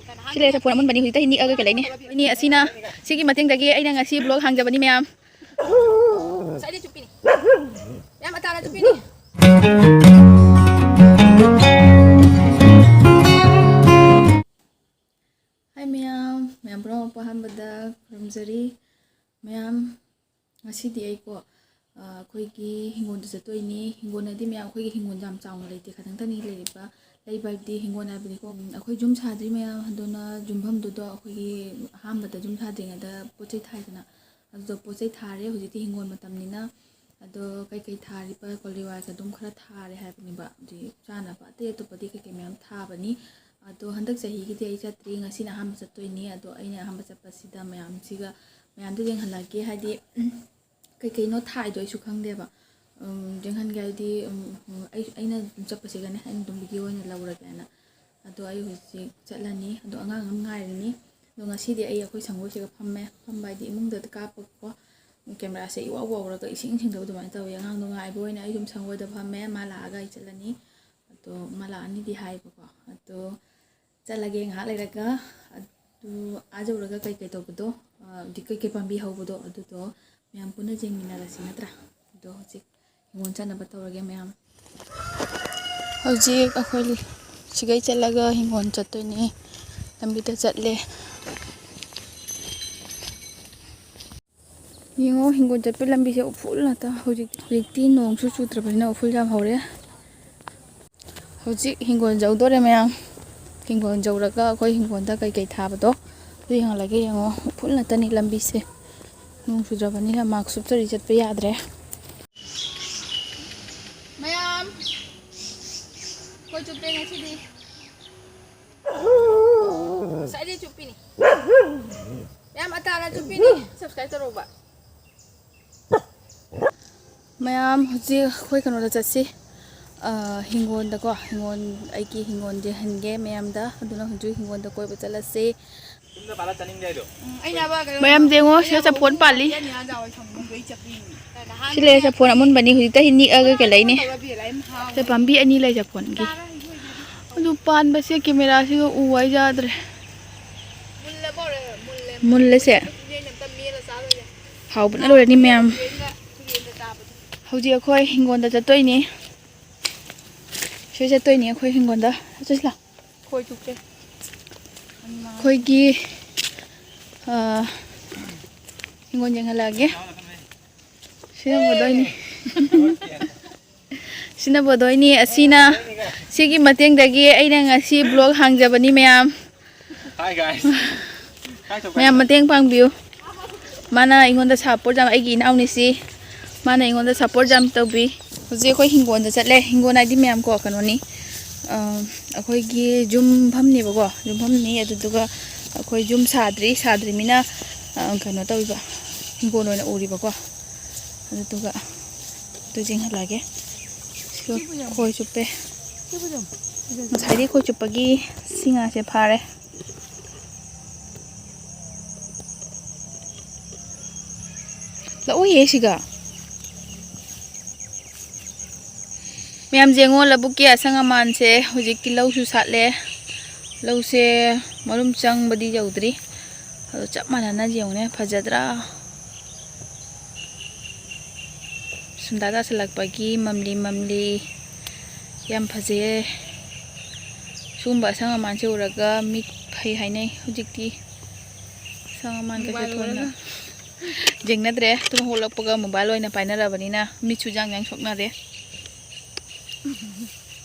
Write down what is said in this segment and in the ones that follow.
Sila sa phone amon bani hujita hindi aga kalay ni. Ini asina sige mating dagi ay nga si vlog hangja bani mayam. Sa ide chupi ni. Ya matara chupi ni. Hi mayam, mayam bro pahan bada ramzari. Mayam ngasidi ay ko ꯑꯩꯈꯣꯏꯒꯤ ꯍꯤꯡꯒꯣꯜꯗ ꯆꯠꯇꯣꯏꯅꯤ ꯍꯤꯡꯒꯣꯜ ꯍꯥꯏꯗꯤ ꯃꯌꯥꯝ ꯑꯩꯈꯣꯏꯒꯤ ꯍꯤꯡꯒꯣꯜ ꯌꯥꯝ ꯆꯥꯎꯅ ꯂꯩꯇꯦ ꯈꯇꯪꯇꯅꯤ ꯂꯩꯔꯤꯕ ꯂꯩꯕꯗꯤ ꯍꯤꯡꯒꯣꯜ ꯍꯥꯏꯕꯅꯤꯀꯣ ꯑꯩꯈꯣꯏ ꯌꯨꯝ ꯁꯥꯗ꯭ꯔꯤ ꯃꯌꯥꯝ ꯑꯗꯨꯅ ꯌꯨꯝꯐꯝꯗꯨꯗ ꯑꯩꯈꯣꯏꯒꯤ ꯑꯍꯥꯟꯕꯗ ꯌꯨꯝ ꯁꯥꯗ꯭ꯔꯤꯉꯩꯗ ꯄꯣꯠ ꯆꯩ ꯊꯥꯏꯗꯅ ꯑꯗꯨꯗ ꯄꯣꯠ ꯆꯩ ꯊꯥꯔꯦ ꯍꯧꯖꯤꯛꯇꯤ ꯍꯤꯡꯒꯣꯜ ꯃꯇꯝꯅꯤꯅ ꯑꯗꯣ ꯀꯩꯀꯩ ꯊꯥꯔꯤꯕ ꯀꯣꯂꯤꯋꯥꯏꯁ ꯑꯗꯨꯝ ꯈꯔ ꯊꯥꯔꯦ ꯍꯥꯏꯕꯅꯦꯕ ꯍꯧꯖꯤꯛ ꯆꯥꯅꯕ ꯑꯇꯩ ꯑꯇꯣꯞꯄꯗꯤ ꯀꯩꯀꯩ ꯃꯌꯥꯝ ꯊꯥꯕꯅꯤ ꯑꯗꯣ ꯍꯟꯗꯛ ꯆꯍꯤꯒꯤꯗꯤ ꯑꯩ ꯆꯠꯇ꯭ꯔꯤ ꯉꯁꯤꯅ ꯑꯍꯥꯟꯕ ꯆꯠꯇꯣꯏꯅꯤ ꯑꯗꯣ ꯑꯩꯅ ꯑꯍꯥꯟꯕ ꯆꯠꯄꯁꯤꯗ ꯃꯌꯥꯝꯗꯣ ꯌꯦꯡꯍꯜꯂꯛꯀꯦ ꯍꯥꯏꯗꯤ ꯀꯩꯀꯩꯅꯣ ꯊꯥꯏꯗꯣ ꯑꯩꯁꯨ ꯈꯪꯗꯦꯕ ꯌꯦꯡꯍꯟꯒꯦ ꯍꯥꯏꯗꯤ ꯑꯩꯅ ꯆꯠꯄꯁꯤꯒꯅꯦ ꯑꯩꯅ ꯑꯗꯨꯝ ꯚꯤꯗꯤꯑꯣ ꯑꯣꯏꯅ ꯂꯧꯔꯒꯦꯅ ꯑꯗꯣ ꯑꯩ ꯍꯧꯖꯤꯛ ꯆꯠꯂꯅꯤ ꯑꯗꯣ ꯑꯉꯥꯡ ꯑꯃ ꯉꯥꯏꯔꯅꯤ ꯑꯗꯣ ꯉꯁꯤꯗꯤ ꯑꯩꯈꯣꯏ ꯁꯪꯒꯣꯏꯁꯤꯒ ꯐꯝꯕ ꯍꯥꯏꯗꯤ ꯏꯃꯨꯡꯗ ꯀꯥꯞꯄꯀꯣ ꯀꯦꯃꯦꯔꯥꯁꯦ ꯏꯋꯥꯎ ꯋꯥꯎꯔꯒ ꯏꯁꯤꯡ ꯁꯤꯡꯗꯕ ꯑꯗꯨꯃꯥꯏꯅ ꯇꯧꯋꯤ ꯑꯉꯥꯡꯗꯣ ꯉꯥꯏꯕ ꯑꯣꯏꯅ ꯑꯩ ꯁꯨꯝ ꯁꯪꯒꯣꯏꯗ ꯐꯝꯃꯦ ꯃꯥ ꯂꯥꯛꯑꯒ ꯑꯩ ꯆꯠꯂꯅꯤ ꯑꯗꯣ ꯃꯥ ꯂꯥꯛꯑꯅꯤꯗꯤ ꯍꯥꯏꯕꯀꯣ ꯑꯗꯣ ꯆꯠꯂꯒꯦ ꯉꯥꯏꯍꯥꯛ ꯂꯩꯔꯒ ꯑꯗꯨ ꯑꯥꯖꯧꯔꯒ ꯀꯩꯀꯩ ꯇꯧꯕꯗꯣ ꯀꯩꯀꯩ ꯄꯥꯝꯕꯤ ꯍꯧꯕꯗꯣ ꯑꯗꯨꯗꯣ ꯃꯌꯥꯝ ꯄꯨꯟꯅ ꯌꯦꯡꯃꯤꯟꯅꯔꯁꯤ ꯅꯠꯇ꯭ꯔꯥ ꯑꯗꯣ ꯍꯧꯖꯤꯛ ꯍꯤꯡꯒꯣꯜ ꯆꯠꯅꯕ ꯇꯧꯔꯒꯦ ꯃꯌꯥꯝ ꯍꯧꯖꯤꯛ ꯑꯩꯈꯣꯏ ꯁꯤꯒꯩ ꯆꯠꯂꯒ ꯍꯤꯡꯒꯣꯜ ꯆꯠꯇꯣꯏꯅꯤ ꯂꯝꯕꯤꯗ ꯆꯠꯂꯦ ꯌꯦꯡꯉꯣ ꯍꯤꯡꯒꯣꯜ ꯆꯠꯄ ꯂꯝꯕꯤꯁꯦ ꯎꯐꯨꯜ ꯉꯥꯛꯇ ꯍꯧꯖꯤꯛꯇꯤ ꯅꯣꯡꯁꯨ ꯆꯨꯗ꯭ꯔꯕꯅꯤꯅ ꯎꯐꯨꯜ ꯌꯥꯝ ꯍꯧꯔꯦ ꯍꯧꯖꯤꯛ ꯍꯤꯡꯒꯣꯜ ꯌꯧꯗꯣꯔꯦ ꯃꯌꯥꯝ ꯍꯤꯡꯒꯣꯜ ꯌꯧꯔꯒ ꯑꯩꯈꯣꯏ ꯍꯤꯡꯒꯣꯜꯗ ꯀꯩꯀꯩ ꯊꯥꯕꯗꯣ ꯑꯗꯨ ꯌꯦꯡꯍꯜꯂꯒꯦ ꯌꯦꯡꯉꯣ ꯎꯐꯨꯜ ꯉꯥꯛꯇꯅꯤ ꯂꯝꯕꯤꯁꯦ ꯅꯣꯡ ꯆꯨꯗ꯭ꯔꯕꯅꯤꯅ ꯃꯥꯛꯁ ꯎꯞꯇ꯭ꯔꯗꯤ ꯆꯠꯄ ꯌꯥꯗ꯭ꯔꯦ ꯃꯌꯥꯝ ꯀꯣꯏ ꯆꯨꯞꯄꯦ ꯉꯁꯤꯗꯤ ꯉꯁꯥꯏꯗꯩ ꯆꯨꯞꯄꯤꯅꯤ ꯃꯌꯥꯝ ꯑꯇꯥꯅ ꯆꯨꯞꯄꯤꯅꯤ ꯁꯕꯁꯀ꯭ꯔꯥꯏꯕ ꯇꯧꯔꯧꯕ ꯃꯌꯥꯝ ꯍꯧꯖꯤꯛ ꯑꯩꯈꯣꯏ ꯀꯩꯅꯣꯗ ꯆꯠꯁꯤ ꯍꯤꯡꯒꯣꯜꯗꯀꯣ ꯑꯩꯒꯤ ꯍꯤꯡꯒꯣꯜ ꯌꯦꯡꯍꯟꯒꯦ ꯃꯌꯥꯝꯗ ꯑꯗꯨꯅ ꯍꯧꯖꯤꯛ ꯍꯤꯡꯒꯣꯜꯗ ꯀꯣꯏꯕ ꯆꯠꯂꯁꯤ ꯃꯌꯥꯝ ꯌꯦꯡꯉꯣ ꯁꯤꯗ ꯆꯐꯣꯟ ꯄꯥꯜꯂꯤ ꯁꯤ ꯂꯩ ꯆꯐꯣꯟ ꯑꯃꯨꯟꯕꯅꯤ ꯍꯧꯖꯤꯛꯇ ꯅꯤꯛꯑꯒ ꯀꯩꯂꯩꯅꯤ ꯁꯤ ꯄꯥꯝꯕꯤ ꯑꯅꯤ ꯂꯩ ꯆꯐꯣꯟꯒꯤ ꯑꯗꯨ ꯄꯥꯟꯕꯁꯦ ꯀꯦꯃꯦꯔꯥꯁꯤꯒ ꯎ ꯋꯥꯏ ꯌꯥꯗ꯭ꯔꯦ ꯃꯨꯜꯂꯦꯁꯦ ꯍꯥꯎꯕꯅ ꯂꯣꯏꯔꯅꯤ ꯃꯌꯥꯝ ꯍꯧꯖꯤꯛ ꯑꯩꯈꯣꯏ ꯍꯤꯡꯒꯣꯜꯗ ꯆꯠꯇꯣꯏꯅꯤ ꯁꯤ ꯆꯠꯇꯣꯏꯅꯤ ꯑꯩꯈꯣꯏ ꯍꯤꯡꯒꯣꯜꯗ ꯆꯠꯁꯤ ꯂꯥꯎ ꯈꯣꯏ ꯆꯨꯞꯁꯦ ꯑꯩꯈꯣꯏꯒꯤ ꯍꯤꯡꯒꯣꯜ ꯌꯦꯡꯍꯜꯂꯛꯑꯒꯦ ꯁꯤꯅ ꯕꯣꯗꯣꯏꯅꯤ ꯁꯤꯅ ꯕꯣꯗꯣꯏꯅꯤ ꯁꯤꯒꯤ ꯃꯇꯦꯡꯗꯒꯤ ꯑꯩꯅ ꯉꯁꯤ ꯕ꯭ꯂꯣꯛ ꯍꯥꯡꯖꯕꯅꯤ ꯃꯌꯥꯝ ꯃꯌꯥꯝ ꯃꯇꯦꯡ ꯄꯥꯡꯕꯤꯌꯨ ꯃꯥꯅ ꯑꯩꯉꯣꯟꯗ ꯁꯞꯄꯣꯔꯠ ꯌꯥꯝ ꯑꯩꯒꯤ ꯏꯅꯥꯎꯅꯤꯁꯤ ꯃꯥꯅ ꯑꯩꯉꯣꯟꯗ ꯁꯞꯄꯣꯔꯠ ꯌꯥꯝ ꯇꯧꯕꯤ ꯍꯧꯖꯤꯛ ꯑꯩꯈꯣꯏ ꯍꯤꯡꯒꯣꯜꯗ ꯆꯠꯂꯦ ꯍꯤꯡꯒꯣꯜ ꯍꯥꯏꯗꯤ ꯃꯌꯥꯝ ꯀꯣ ꯀꯩꯅꯣꯅꯤ ꯑꯩꯈꯣꯏꯒꯤ ꯌꯨꯝꯐꯝꯅꯦꯕꯀꯣ ꯌꯨꯝꯐꯝꯅꯤ ꯑꯗꯨꯗꯨꯒ ꯑꯩꯈꯣꯏ ꯌꯨꯝ ꯁꯥꯗ꯭ꯔꯤꯃꯤꯅ ꯀꯩꯅꯣ ꯇꯧꯔꯤꯕ ꯍꯤꯡꯒꯣꯜ ꯑꯣꯏꯅ ꯎꯔꯤꯕꯀꯣ ꯑꯗꯨꯗꯨꯒ ꯑꯗꯨ ꯌꯦꯡꯍꯜꯂꯛꯑꯒꯦ ꯈꯣꯏ ꯆꯨꯞꯄꯦ ꯉꯁꯥꯏꯗꯤ ꯈꯣꯏ ꯆꯨꯞꯄꯒꯤ ꯉꯥꯁꯦ ꯐꯥꯔꯦ ꯂꯥꯛꯑꯣꯌꯦ ꯁꯤꯒ ꯃꯌꯥꯝ ꯌꯦꯡꯉꯣ ꯂꯧꯕꯨꯛꯀꯤ ꯑꯁꯪ ꯑꯃꯥꯟꯁꯦ ꯍꯧꯖꯤꯛꯇꯤ ꯂꯧꯁꯨ ꯁꯥꯠꯂꯦ ꯂꯧꯁꯦ ꯃꯔꯨꯝ ꯆꯪꯕꯗꯤ ꯌꯧꯗ꯭ꯔꯤ ꯑꯗꯣ ꯆꯞ ꯃꯥꯟꯅꯅ ꯌꯦꯡꯉꯨꯅꯦ ꯐꯖꯗ꯭ꯔꯥ ꯁꯨꯝꯗꯥ ꯇꯥꯁꯜꯂꯛꯄꯒꯤ ꯃꯝꯂꯤ ꯌꯥꯝ ꯐꯖꯩꯌꯦ ꯁꯨꯝꯕ ꯑꯁꯪ ꯑꯃꯥꯟꯁꯦ ꯎꯔꯒ ꯃꯤꯠ ꯐꯩ ꯍꯥꯏꯅꯩ ꯍꯧꯖꯤꯛꯇꯤ ꯑꯁꯪ ꯑꯃꯥꯟ ꯀꯩꯁꯨ ꯊꯣꯏꯅ ꯌꯦꯡꯅꯗ꯭ꯔꯦ ꯇꯨꯝ ꯍꯧꯒꯠꯂꯛꯄꯒ ꯃꯣꯕꯥꯏꯜ ꯑꯣꯏꯅ ꯄꯥꯏꯅꯔꯕꯅꯤꯅ ꯃꯤꯠꯁꯨ ꯌꯥꯡ ꯁꯣꯛꯅꯔꯦ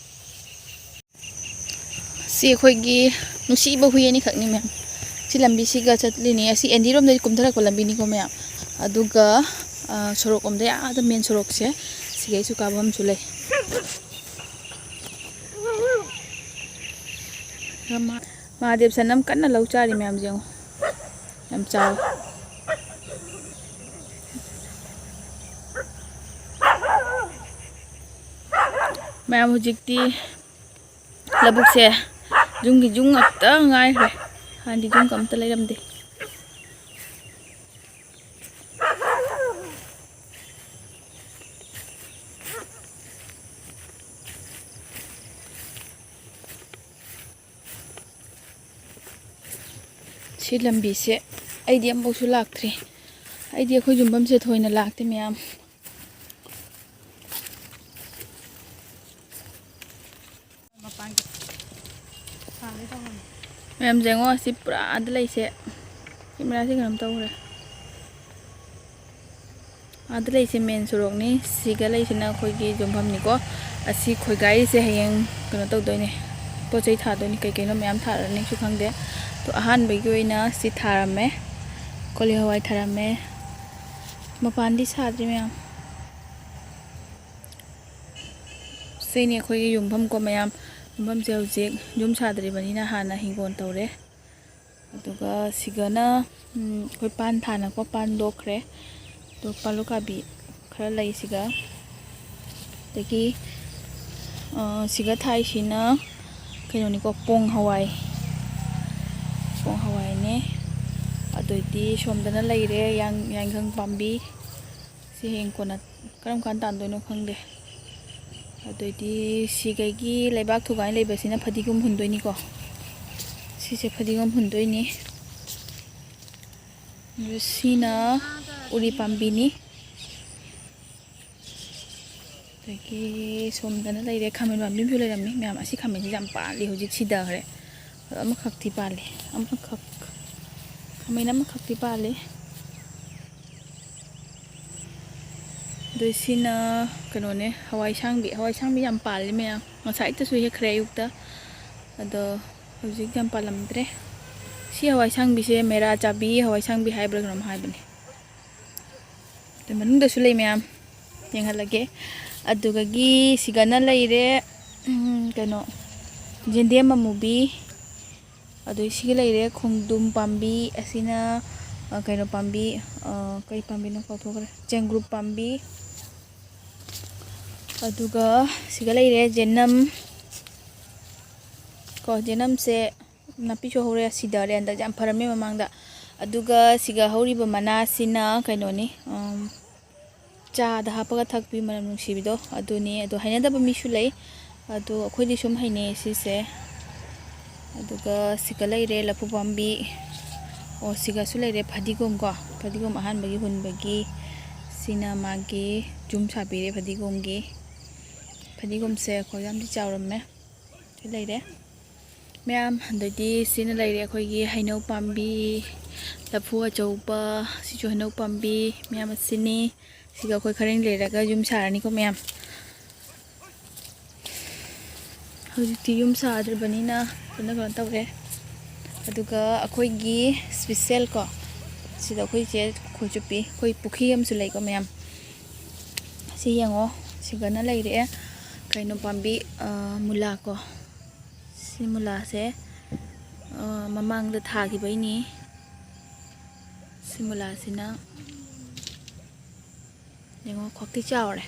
ꯁꯤ ꯑꯩꯈꯣꯏꯒꯤ ꯅꯨꯡꯁꯤꯕ ꯍꯨꯏ ꯑꯅꯤꯈꯛꯅꯤ ꯃꯌꯥꯝ ꯁꯤ ꯂꯝꯕꯤꯁꯤꯒ ꯆꯠꯂꯤꯅꯤ ꯑꯁꯤ ꯑꯦꯟꯗꯤꯔꯣꯝꯗꯒꯤ ꯀꯨꯝꯊꯔꯛꯄ ꯂꯝꯕꯤꯅꯤꯀꯣ ꯃꯌꯥꯝ ꯑꯗꯨꯒ ꯁꯣꯔꯣꯛꯂꯣꯝꯗ ꯑꯥꯗ ꯃꯦꯟ ꯁꯣꯔꯣꯛꯁꯦ ꯁꯤꯒꯩꯁꯨ ꯀꯥꯕꯝꯁꯨ ꯂꯩ ꯃꯍꯥꯗꯦꯕ ꯁꯅꯝ ꯀꯟꯅ ꯂꯧ ꯆꯥꯔꯤ ꯃꯌꯥꯝ ꯌꯦꯡꯉꯣ ꯌꯥꯝ ꯆꯥꯎꯋꯤ ꯃꯌꯥꯝ ꯍꯧꯖꯤꯛꯇꯤ ꯂꯧꯕꯨꯛꯁꯦ ꯌꯨꯝꯒꯤ ꯌꯨꯝ ꯉꯥꯛꯇ ꯉꯥꯏꯈ꯭ꯔꯦ ꯍꯥꯟꯅꯗꯤ ꯌꯨꯝꯒ ꯑꯝꯇ ꯂꯩꯔꯝꯗꯦ ꯁꯤ ꯂꯝꯕꯤꯁꯦ ꯑꯩꯗꯤ ꯑꯃꯐꯥꯎꯁꯨ ꯂꯥꯛꯇ꯭ꯔꯤ ꯑꯩꯗꯤ ꯑꯩꯈꯣꯏ ꯌꯨꯝꯐꯝꯁꯦ ꯊꯣꯏꯅ ꯂꯥꯛꯇꯦ ꯃꯌꯥꯝ ꯃꯌꯥꯝ ꯌꯦꯡꯉꯣ ꯁꯤ ꯄꯨꯔꯥꯗ ꯂꯩꯁꯦ ꯀꯦꯃꯦꯔꯥꯁꯦ ꯀꯩꯅꯣꯝ ꯇꯧꯈ꯭ꯔꯦ ꯑꯥꯗ ꯂꯩꯁꯦ ꯃꯦꯟ ꯁꯣꯔꯣꯛꯅꯤ ꯁꯤꯒ ꯂꯩꯁꯤꯅ ꯑꯩꯈꯣꯏꯒꯤ ꯌꯨꯝꯐꯝꯅꯤꯀꯣ ꯑꯁꯤ ꯈꯣꯏꯒꯥꯏꯔꯤꯁꯦ ꯍꯌꯦꯡ ꯀꯩꯅꯣ ꯇꯧꯗꯣꯏꯅꯦ ꯄꯣꯠ ꯆꯩ ꯊꯥꯗꯣꯏꯅꯤ ꯀꯩꯀꯩꯅꯣ ꯃꯌꯥꯝ ꯊꯥꯔꯅꯤꯁꯨ ꯈꯪꯗꯦ ꯑꯗꯣ ꯑꯍꯥꯟꯕꯒꯤ ꯑꯣꯏꯅ ꯁꯤ ꯊꯥꯔꯝꯃꯦ ꯀꯣꯂꯤ ꯍꯋꯥꯏ ꯊꯥꯔꯝꯃꯦ ꯃꯄꯥꯟꯗꯤ ꯁꯥꯗ꯭ꯔꯤ ꯃꯌꯥꯝ ꯁꯤꯅꯤ ꯑꯩꯈꯣꯏꯒꯤ ꯌꯨꯝꯐꯝꯀꯣ ꯃꯌꯥꯝ ꯌꯨꯝꯐꯝꯁꯦ ꯍꯧꯖꯤꯛ ꯌꯨꯝ ꯁꯥꯗ꯭ꯔꯤꯕꯅꯤꯅ ꯍꯥꯟꯅ ꯍꯤꯡꯒꯣꯜ ꯇꯧꯔꯦ ꯑꯗꯨꯒ ꯁꯤꯒꯅ ꯑꯩꯈꯣꯏ ꯄꯥꯟ ꯊꯥꯅꯀꯣ ꯄꯥꯟ ꯂꯣꯛꯈ꯭ꯔꯦ ꯑꯗꯣ ꯄꯥꯂꯨꯀꯥꯕꯤ ꯈꯔ ꯂꯩ ꯁꯤꯒ ꯑꯗꯒꯤ ꯁꯤꯒ ꯊꯥꯏꯁꯤꯅ ꯀꯩꯅꯣꯅꯤꯀꯣ ꯄꯣꯡ ꯍꯋꯥꯏꯅꯦ ꯑꯗꯨꯗꯤ ꯁꯣꯝꯗꯅ ꯂꯩꯔꯦ ꯌꯥꯏꯉꯪ ꯄꯥꯝꯕꯤ ꯁꯤ ꯍꯌꯦꯡ ꯀꯣꯟꯅ ꯀꯔꯝ ꯀꯥꯟ ꯇꯥꯟꯗꯣꯏꯅꯣ ꯈꯪꯗꯦ ꯑꯗꯨꯗꯤ ꯁꯤꯒꯩꯒꯤ ꯂꯩꯕꯥꯛ ꯊꯨꯒꯥꯏ ꯂꯩꯕꯁꯤꯅ ꯐꯗꯤꯒꯣꯝ ꯍꯨꯟꯗꯣꯏꯅꯤꯀꯣ ꯁꯤꯁꯦ ꯐꯗꯤꯒꯣꯝ ꯍꯨꯟꯗꯣꯏꯅꯤ ꯑꯗꯨ ꯁꯤꯅ ꯎꯔꯤ ꯄꯥꯝꯕꯤꯅꯤ ꯑꯗꯒꯤ ꯁꯣꯝꯗꯅ ꯂꯩꯔꯦ ꯈꯥꯃꯦꯟ ꯄꯥꯝꯕꯤ ꯑꯃꯁꯨ ꯂꯩꯔꯝꯃꯤ ꯃꯌꯥꯝ ꯑꯁꯤ ꯈꯥꯃꯦꯟꯁꯤ ꯌꯥꯝ ꯄꯥꯜꯂꯤ ꯍꯧꯖꯤꯛ ꯁꯤꯊꯈ꯭ꯔꯦ ꯑꯗꯣ ꯑꯃꯈꯛꯇꯤ ꯄꯥꯜꯂꯤ ꯈꯥꯃꯦꯟ ꯑꯃꯈꯛꯇꯤ ꯄꯥꯜꯂꯤ ꯑꯗꯨ ꯁꯤꯅ ꯀꯩꯅꯣꯅꯦ ꯍꯋꯥꯏꯁꯥꯡꯕꯤ ꯌꯥꯝ ꯄꯥꯜꯂꯤ ꯃꯌꯥꯝ ꯉꯁꯥꯏꯇꯁꯨ ꯍꯦꯛꯈ꯭ꯔꯦ ꯑꯌꯨꯛꯇ ꯑꯗꯣ ꯍꯧꯖꯤꯛ ꯌꯥꯝ ꯄꯥꯜꯂꯝꯗ꯭ꯔꯦ ꯁꯤ ꯍꯋꯥꯏꯁꯥꯡꯕꯤꯁꯦ ꯃꯦꯔꯥ ꯆꯥꯕꯤ ꯍꯋꯥꯏꯁꯥꯡꯕꯤ ꯍꯥꯏꯕ꯭ꯔꯥ ꯀꯩꯅꯣꯝ ꯍꯥꯏꯕꯅꯦ ꯑꯗꯨ ꯃꯅꯨꯡꯗꯁꯨ ꯂꯩ ꯃꯌꯥꯝ ꯌꯦꯡꯍꯜꯂꯒꯦ ꯑꯗꯨꯒꯤ ꯁꯤꯒꯅ ꯂꯩꯔꯦ ꯀꯩꯅꯣ ꯌꯦꯟꯗꯦꯝ ꯑꯃꯨꯕꯤ ꯑꯗꯨ ꯁꯤꯒ ꯂꯩꯔꯦ ꯈꯣꯡꯗꯨꯝ ꯄꯥꯝꯕꯤ ꯑꯁꯤꯅ ꯀꯩꯅꯣ ꯄꯥꯝꯕꯤ ꯀꯩ ꯄꯥꯝꯕꯤꯅꯣ ꯀꯥꯎꯊꯣꯛꯈ꯭ꯔꯦ ꯆꯦꯡꯒ꯭ꯔꯨꯞ ꯄꯥꯝꯕꯤ ꯑꯗꯨꯒ ꯁꯤꯒ ꯂꯩꯔꯦ ꯖꯦꯅꯝ ꯀꯣ ꯖꯦꯅꯝꯁꯦ ꯅꯥꯄꯤꯁꯨ ꯍꯧꯔꯦ ꯁꯤꯗꯔꯦ ꯍꯟꯗꯛ ꯌꯥꯝ ꯐꯔꯝꯃꯦ ꯃꯃꯥꯡꯗ ꯑꯗꯨꯒ ꯁꯤꯒ ꯍꯧꯔꯤꯕ ꯃꯅꯥꯁꯤꯅ ꯀꯩꯅꯣꯅꯤ ꯆꯥꯗ ꯍꯥꯞꯄꯒ ꯊꯛꯄꯤ ꯃꯅꯝ ꯅꯨꯡꯁꯤꯕꯤꯗꯣ ꯑꯗꯨꯅꯤ ꯑꯗꯣ ꯍꯩꯅꯗꯕ ꯃꯤꯁꯨ ꯂꯩ ꯑꯗꯣ ꯑꯩꯈꯣꯏꯗꯤ ꯁꯨꯝ ꯍꯩꯅꯩ ꯁꯤꯁꯦ ꯑꯗꯨꯒ ꯁꯤꯒ ꯂꯩꯔꯦ ꯂꯐꯨ ꯄꯥꯝꯕꯤ ꯁꯤꯒꯁꯨ ꯂꯩꯔꯦ ꯐꯗꯤꯒꯣꯝ ꯀꯣ ꯐꯗꯤꯒꯣꯝ ꯑꯍꯥꯟꯕꯒꯤ ꯍꯨꯟꯕꯒꯤ ꯁꯤꯅ ꯃꯥꯒꯤ ꯌꯨꯝ ꯁꯥꯕꯤꯔꯦ ꯐꯗꯤꯒꯣꯝꯁꯦ ꯑꯩꯈꯣꯏ ꯌꯥꯝꯗꯤ ꯆꯥꯎꯔꯝꯃꯦ ꯁꯤ ꯂꯩꯔꯦ ꯃꯌꯥꯝ ꯑꯗꯩꯗꯤ ꯁꯤꯅ ꯂꯩꯔꯦ ꯑꯩꯈꯣꯏꯒꯤ ꯍꯩꯅꯧ ꯄꯥꯝꯕꯤ ꯂꯐꯨ ꯑꯆꯧꯕ ꯁꯤꯁꯨ ꯍꯩꯅꯧ ꯄꯥꯝꯕꯤ ꯃꯌꯥꯝ ꯑꯁꯤꯅꯤ ꯁꯤꯒ ꯑꯩꯈꯣꯏ ꯈꯔ ꯂꯩꯔꯒ ꯌꯨꯝ ꯁꯥꯔꯅꯤꯀꯣ ꯃꯌꯥꯝ ꯍꯧꯖꯤꯛꯇꯤ ꯌꯨꯝ ꯁꯥꯗ꯭ꯔꯤꯕꯅꯤꯅ ꯀꯩꯅꯣ ꯇꯧꯔꯦ ꯑꯗꯨꯒ ꯑꯩꯈꯣꯏꯒꯤ ꯁ꯭ꯄꯤꯁꯦꯜ ꯀꯣ ꯁꯤꯗ ꯑꯩꯈꯣꯏꯁꯦ ꯈꯣꯏ ꯆꯨꯞꯄꯤ ꯑꯩꯈꯣꯏ ꯄꯨꯈ꯭ꯔꯤ ꯑꯃꯁꯨ ꯂꯩꯀꯣ ꯃꯌꯥꯝ ꯁꯤ ꯌꯦꯡꯉꯣ ꯁꯤꯒꯅ ꯂꯩꯔꯦ ꯀꯩꯅꯣ ꯄꯥꯝꯕꯤ ꯃꯨꯂꯥ ꯀꯣ ꯁꯤ ꯃꯨꯂꯥꯁꯦ ꯃꯃꯥꯡꯗ ꯊꯥꯈꯤꯕꯩꯅꯤ ꯁꯤ ꯃꯨꯂꯥꯁꯤꯅ ꯌꯦꯡꯉꯣ ꯈ꯭ꯋꯥꯛꯇꯤ ꯆꯥꯎꯔꯦ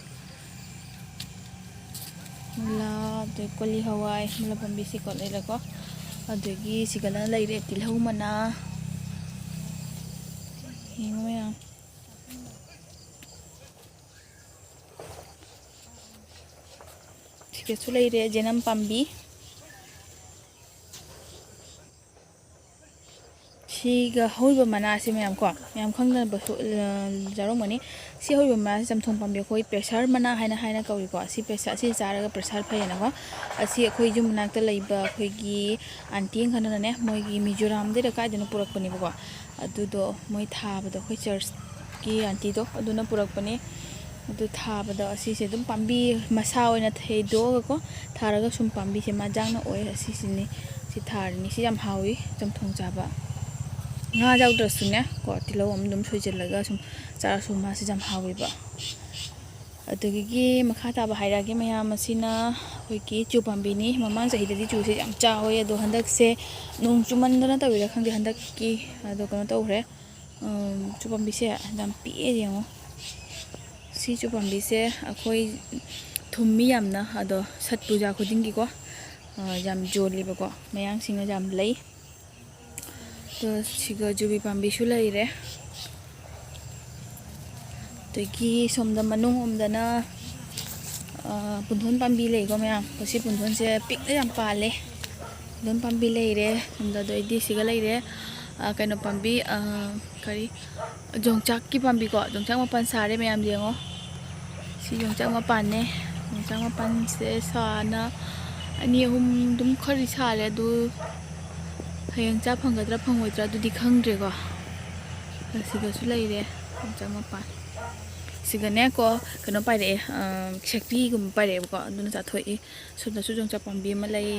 ꯃꯨꯂꯥ ꯑꯗꯩ ꯀꯣꯂꯤ ꯍꯋꯥꯏ ꯃꯨꯂꯥ ꯄꯥꯝꯕꯤꯁꯤꯀꯣ ꯂꯩꯔꯦꯀꯣ ꯑꯗꯒꯤ ꯁꯤꯒꯅ ꯂꯩꯔꯦ ꯇꯤꯜꯍꯧ ꯃꯅꯥ ꯌꯦꯡꯉꯣ ꯃꯌꯥꯝ ꯁꯤꯒꯁꯨ ꯂꯩꯔꯦ ꯖꯦꯅꯝ ꯄꯥꯝꯕꯤ ꯁꯤꯒ ꯍꯧꯔꯤꯕ ꯃꯅꯥꯁꯤ ꯃꯌꯥꯝꯀꯣ ꯃꯌꯥꯝ ꯈꯪꯗꯅꯕꯁꯨ ꯌꯥꯎꯔꯝꯒꯅꯤ ꯁꯤ ꯍꯧꯔꯤꯕ ꯃꯅꯥꯁꯤ ꯆꯝꯊꯣꯡ ꯄꯥꯝꯕꯤ ꯑꯩꯈꯣꯏ ꯄ꯭ꯔꯦꯁꯔ ꯃꯅꯥ ꯍꯥꯏꯅ ꯀꯧꯏꯀꯣ ꯑꯁꯤ ꯆꯥꯔꯒ ꯄ꯭ꯔꯦꯁꯔ ꯐꯩꯌꯦꯅꯀꯣ ꯑꯁꯤ ꯑꯩꯈꯣই ꯌꯨꯝ ꯃꯅꯥꯛꯇ ꯂꯩꯕ ꯑꯩꯈꯣꯏꯒꯤ ꯑꯟꯇꯤ ꯑꯃꯈꯛꯅꯅꯦ ꯃꯣꯏꯒꯤ ꯃꯤꯖꯣꯔꯥꯝꯗꯩꯔ ꯀꯥꯏꯗꯅꯣ ꯄꯨꯔꯛꯄꯅꯦꯕꯀꯣ ꯑꯗꯨꯗꯣ ꯃꯣꯏ ꯊꯥꯕꯗꯣ ꯑꯩꯈꯣꯏ ꯆꯔꯆꯀꯤ ꯑꯟꯇꯤꯗꯣ ꯑꯗꯨꯅ ꯄꯨꯔꯛꯄꯅꯦ ꯑꯗꯨ ꯊꯥꯕꯗ ꯑꯁꯤꯁꯦ ꯑꯗꯨꯝ ꯄꯥꯝꯕꯤ ꯃꯁꯥ ꯑꯣꯏꯅ ꯊꯩꯗꯣꯛꯑꯒꯀꯣ ꯊꯥꯔꯒ ꯁꯨꯝ ꯄꯥꯝꯕꯤꯁꯦ ꯃꯥꯟꯖꯥꯡꯅ ꯑꯣꯏ ꯑꯁꯤꯁꯤꯅꯤ ꯁꯤ ꯊꯥꯔꯤꯅꯤ ꯁꯤ ꯌꯥꯝ ꯍꯥꯎꯋꯤ ꯆꯝꯊꯣꯡ ꯆꯥꯕ ꯉꯥ ꯌꯥꯎꯗ꯭ꯔꯁꯨꯅꯦ ꯀꯣ ꯇꯤꯜꯍꯧ ꯑꯃ ꯑꯗꯨꯝ ꯁꯣꯏꯖꯤꯜꯂꯒ ꯁꯨꯝ ꯆꯥꯔꯁꯨ ꯃꯥꯁꯤ ꯌꯥꯝ ꯍꯥꯎꯋꯦꯕ ꯑꯗꯨꯗꯒꯤ ꯃꯈꯥ ꯇꯥꯕ ꯍꯥꯏꯔꯛꯑꯒꯦ ꯃꯌꯥꯝ ꯑꯁꯤꯅ ꯑꯩꯈꯣꯏꯒꯤ ꯆꯨ ꯄꯥꯝꯕꯤꯅꯤ ꯃꯃꯥꯡ ꯆꯍꯤꯗꯗꯤ ꯆꯨꯁꯦ ꯌꯥꯝ ꯆꯥꯎꯋꯦ ꯑꯗꯣ ꯍꯟꯗꯛꯁꯦ ꯅꯣꯡ ꯆꯨꯃꯟꯗꯅ ꯇꯧꯋꯤꯔꯥ ꯈꯪꯗꯦ ꯍꯟꯗꯛꯀꯤ ꯑꯗꯣ ꯀꯩꯅꯣ ꯇꯧꯈ꯭ꯔꯦ ꯆꯨ ꯄꯥꯝꯕꯤꯁꯦ ꯌꯥꯝ ꯄꯤꯛꯑꯦ ꯌꯦꯡꯉꯣ ꯁꯤ ꯆꯨ ꯄꯥꯝꯕꯤꯁꯦ ꯑꯩꯈꯣꯏ ꯊꯨꯝꯃꯤ ꯌꯥꯝꯅ ꯑꯗꯣ ꯁꯠ ꯄꯨꯖꯥ ꯈꯨꯗꯤꯡꯒꯤꯀꯣ ꯌꯥꯝ ꯌꯣꯜꯂꯤꯕꯀꯣ ꯃꯌꯥꯡꯁꯤꯡꯅ ꯌꯥꯝ ꯂꯩ ꯑꯗꯣ ꯁꯤꯒ ꯖꯨꯕꯤ ꯄꯥꯝꯕꯤꯁꯨ ꯂꯩꯔꯦ ꯑꯗꯒꯤ ꯁꯣꯝꯗ ꯃꯅꯨꯡꯂꯣꯝꯗꯅ ꯄꯨꯟꯗꯣꯟ ꯄꯥꯝꯕꯤ ꯂꯩꯀꯣ ꯃꯌꯥꯝ ꯁꯤ ꯄꯨꯟꯗꯣꯟꯁꯦ ꯄꯤꯛꯅ ꯌꯥꯝ ꯄꯥꯜꯂꯦ ꯄꯨꯟꯗꯣꯟ ꯄꯥꯝꯕꯤ ꯂꯩꯔꯦ ꯁꯣꯝꯗ ꯑꯗꯩꯗꯤ ꯁꯤꯒ ꯂꯩꯔꯦ ꯀꯩꯅꯣ ꯄꯥꯝꯕꯤ ꯀꯔꯤ ꯌꯣꯡꯆꯥꯛꯀꯤ ꯄꯥꯝꯕꯤ ꯀꯣ ꯌꯣꯡꯆꯥꯛ ꯃꯄꯥꯟ ꯁꯥꯔꯦ ꯃꯌꯥꯝ ꯌꯦꯡꯉꯣ ꯁꯤ ꯌꯣꯡꯆꯥꯛ ꯃꯄꯥꯟꯅꯦ ꯌꯣꯡꯆꯥꯛ ꯃꯄꯥꯟꯁꯦ ꯁꯥꯅ ꯑꯅꯤ ꯑꯍꯨꯝ ꯑꯗꯨꯝ ꯈꯔꯗꯤ ꯁꯥꯔꯦ ꯑꯗꯨ ꯍꯌꯦꯡ ꯆꯥ ꯐꯪꯒꯗ꯭ꯔꯥ ꯐꯪꯉꯣꯏꯗ꯭ꯔꯥ ꯑꯗꯨꯗꯤ ꯈꯪꯗ꯭ꯔꯦꯀꯣ ꯁꯤꯒꯁꯨ ꯂꯩꯔꯦ ꯌꯣꯡꯆꯥꯛ ꯃꯄꯥꯟ ꯁꯤꯒꯅꯦꯀꯣ ꯀꯩꯅꯣ ꯄꯥꯏꯔꯛꯑꯦ ꯁꯦꯛꯄꯤꯒꯨꯝꯕ ꯄꯥꯏꯔꯛꯑꯦꯕꯀꯣ ꯑꯗꯨꯅ ꯆꯥꯊꯣꯛꯏ ꯁꯣꯝꯗꯁꯨ ꯌꯣꯡꯆꯥꯛ ꯄꯥꯝꯕꯤ ꯑꯃ ꯂꯩ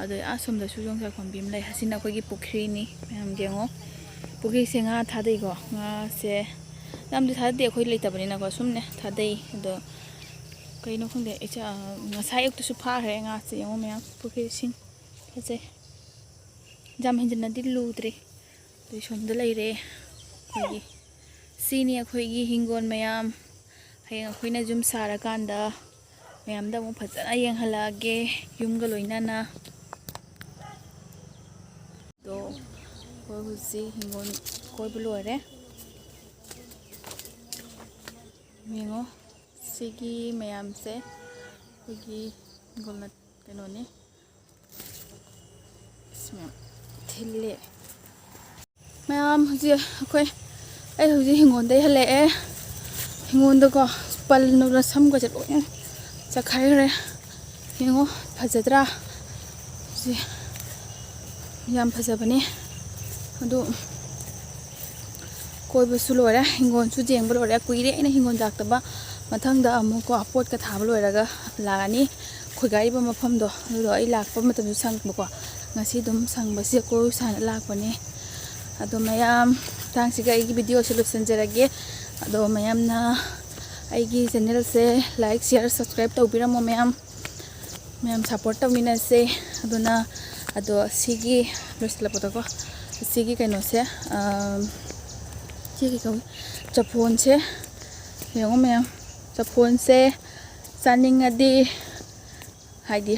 ꯑꯗꯩ ꯑꯁꯣꯝꯗꯁꯨ ꯌꯣꯡꯆꯥꯛ ꯄꯥꯝꯕꯤ ꯑꯃ ꯂꯩ ꯑꯁꯤꯅ ꯑꯩꯈꯣꯏꯒꯤ ꯄꯨꯈ꯭ꯔꯤꯅꯤ ꯃꯌꯥꯝ ꯌꯦꯡꯉꯣ ꯄꯨꯈ꯭ꯔꯤꯁꯦ ꯉꯥ ꯊꯥꯗꯩꯀꯣ ꯉꯥꯁꯦ ꯌꯥꯝꯗꯤ ꯊꯥꯗꯦ ꯑꯩꯈꯣই ꯂꯩꯇꯕꯅꯤꯅꯀꯣ ꯁꯨꯝꯅꯦ ꯊꯥꯗꯩ ꯑꯗꯣ ꯀꯩꯅꯣ ꯈꯪꯗꯦ ꯉꯁꯥꯏ ꯑꯌꯨꯛꯇꯁꯨ ꯐꯥꯈ꯭ꯔꯦ ꯉꯥꯁꯦ ꯌꯦꯡꯉꯣ ꯃꯌꯥꯝ ꯄꯨꯈ꯭ꯔꯤ ꯏꯁꯤꯡ ꯐꯖꯩ ꯌꯥꯝ ꯍꯦꯟꯖꯤꯟꯅꯗꯤ ꯂꯨꯗ꯭ꯔꯤ ꯑꯗꯩ ꯁꯣꯝꯗ ꯂꯩꯔꯦ ꯑꯩꯈꯣꯏꯒꯤ ꯁꯤꯅꯤ ꯑꯩꯈꯣꯏꯒꯤ ꯍꯤꯡꯒꯣꯜ ꯃꯌꯥꯝ ꯍꯌꯦꯡ ꯑꯩꯈꯣꯏꯅ ꯌꯨꯝ ꯁꯥꯔꯀꯥꯟꯗ ꯃꯌꯥꯝꯗ ꯑꯃꯨꯛ ꯐꯖꯅ ꯌꯦꯡꯍꯜꯂꯛꯑꯒꯦ ꯌꯨꯝꯒ ꯂꯣꯏꯅꯅ ꯑꯗꯣ ꯑꯩꯈꯣꯏ ꯍꯧꯖꯤꯛ ꯍꯤꯡꯒꯣꯜ ꯀꯣꯏꯕ ꯂꯣꯏꯔꯦ ꯌꯦꯡꯉꯣ ꯁꯤꯒꯤ ꯃꯌꯥꯝꯁꯦ ꯑꯩꯈꯣꯏꯒꯤ ꯍꯤꯡꯒꯣꯜ ꯀꯩꯅꯣꯅꯤ ꯃꯌꯥꯝ ꯊꯤꯜꯂꯦ ꯃꯌꯥꯝ ꯍꯧꯖꯤꯛ ꯑꯩ ꯍꯧꯖꯤꯛ ꯍꯤꯡꯒꯣꯜꯗꯩ ꯍꯜꯂꯛꯑꯦ ꯍꯤꯡꯒꯣꯜꯗꯀꯣ ꯄꯜꯂꯨꯅ ꯁꯝꯒꯁꯦ ꯂꯣꯏꯅ ꯆꯛꯈꯥꯏꯈ꯭ꯔꯦ ꯌꯦꯡꯉꯣ ꯐꯖꯗ꯭ꯔꯥ ꯁꯤ ꯌꯥꯝ ꯐꯖꯕꯅꯦ ꯑꯗꯨ ꯀꯣꯏꯕꯁꯨ ꯂꯣꯏꯔꯦ ꯍꯤꯡꯒꯣꯜꯁꯨ ꯌꯦꯡꯕ ꯂꯣꯏꯔꯦ ꯀꯨꯏꯔꯦ ꯑꯩꯅ ꯍꯤꯡꯒꯣꯜ ꯂꯥꯛꯇꯕ ꯃꯊꯪꯗ ꯑꯃꯨꯛꯀꯣ ꯄꯣꯠꯀ ꯊꯥꯕ ꯂꯣꯏꯔꯒ ꯂꯥꯛꯑꯅꯤ ꯈꯣꯏꯒꯥꯏꯔꯤꯕ ꯃꯐꯝꯗꯣ ꯑꯗꯨꯗꯣ ꯑꯩ ꯂꯥꯛꯄ ꯃꯇꯝꯁꯨ ꯁꯪꯕꯀꯣ ꯉꯁꯤ ꯑꯗꯨꯝ ꯁꯪꯕꯁꯤꯗ ꯀꯣꯏꯕ ꯁꯥꯟꯅ ꯂꯥꯛꯄꯅꯦ ꯑꯗꯣ ꯃꯌꯥꯝ ꯃꯇꯥꯡꯁꯤꯒ ꯑꯩꯒꯤ ꯚꯤꯗꯤꯑꯣꯁꯦ ꯂꯣꯏꯁꯤꯟꯖꯔꯒꯦ ꯑꯗꯣ ꯃꯌꯥꯝꯅ ꯑꯩꯒꯤ ꯆꯦꯅꯦꯜꯁꯦ ꯂꯥꯏꯛ ꯁꯤꯌꯔ ꯁꯕꯁꯀ꯭ꯔꯥꯏꯕ ꯇꯧꯕꯤꯔꯝꯃꯣ ꯃꯌꯥꯝ ꯁꯞꯄꯣꯔꯠ ꯇꯧꯃꯤꯟꯅꯁꯦ ꯑꯗꯨꯅ ꯑꯗꯣ ꯁꯤꯒꯤ ꯂꯣꯏꯁꯤꯜꯂꯛꯄꯗꯀꯣ ꯁꯤꯒꯤ ꯀꯩꯅꯣꯁꯦ ꯁꯤꯒꯤ ꯆꯐꯣꯟꯁꯦ ꯌꯦꯡꯉꯣ ꯃꯌꯥꯝ ꯆꯐꯣꯟꯁꯦ ꯆꯥꯅꯤꯡꯉꯗꯤ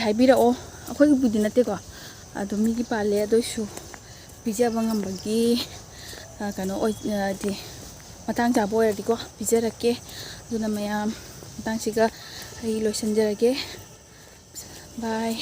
ꯍꯥꯏꯕꯤꯔꯛꯑꯣ ꯑꯩꯈꯣꯏꯒꯤꯕꯨꯗꯤ ꯅꯠꯇꯦꯀꯣ ꯑꯗꯣ ꯃꯤꯒꯤ ꯄꯥꯜꯂꯦ ꯑꯗꯨꯏꯁꯨ ꯄꯤꯖꯕ ꯉꯝꯕꯒꯤ ꯀꯩꯅꯣ ꯍꯥꯏꯗꯤ ꯃꯇꯥꯡ ꯆꯥꯕ ꯑꯣꯏꯔꯗꯤꯀꯣ ꯄꯤꯖꯔꯛꯀꯦ ꯑꯗꯨꯅ ꯃꯌꯥꯝ ꯃꯇꯥꯡꯁꯤꯒ ꯑꯩ ꯂꯣꯏꯁꯤꯟꯖꯔꯒꯦ ꯕꯥꯏ